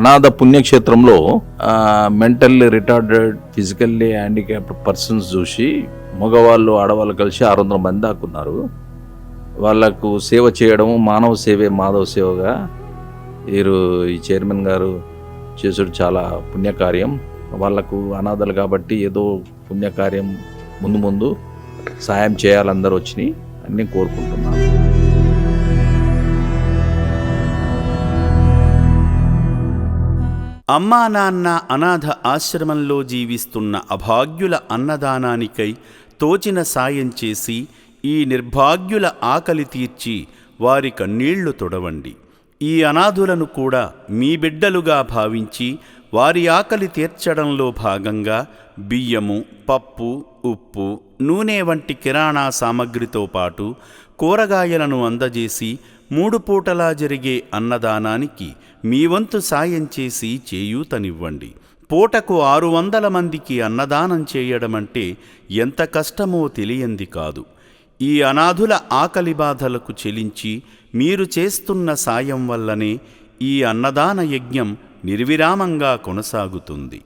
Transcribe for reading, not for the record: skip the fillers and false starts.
అనాథ పుణ్యక్షేత్రంలో mentally retarded, physically handicapped persons చూసి మగవాళ్ళు ఆడవాళ్ళు కలిసి 600 మంది దాక్కున్నారు. వాళ్ళకు సేవ చేయడం మానవ సేవే మాధవ సేవగా ఈ చైర్మన్ గారు చేసుడు చాలా పుణ్యకార్యం. వాళ్ళకు అనాథలు కాబట్టి ఏదో పుణ్యకార్యం ముందు సాయం చేయాలందరూ వచ్చి అన్నీ కోరుకుంటున్నాను. అమ్మా నాన్న అనాథ ఆశ్రమంలో జీవిస్తున్న అభాగ్యుల అన్నదానానికై తోచిన సాయం చేసి ఈ నిర్భాగ్యుల ఆకలి తీర్చి వారి కన్నీళ్లు తొడవండి. ఈ అనాథులను కూడా మీ బిడ్డలుగా భావించి వారి ఆకలి తీర్చడంలో భాగంగా బియ్యము, పప్పు, ఉప్పు, నూనె వంటి కిరాణా సామగ్రితో పాటు కూరగాయలను అందజేసి 3 పూటలా జరిగే అన్నదానానికి మీ వంతు సాయం చేసి చేయూతనివ్వండి. పూటకు 600 మందికి అన్నదానం చేయడమంటే ఎంత కష్టమో తెలియంది కాదు. ఈ అనాథుల ఆకలి బాధలకు చెలించి మీరు చేస్తున్న సాయం వల్లనే ఈ అన్నదాన యజ్ఞం నిర్విరామంగా కొనసాగుతుంది.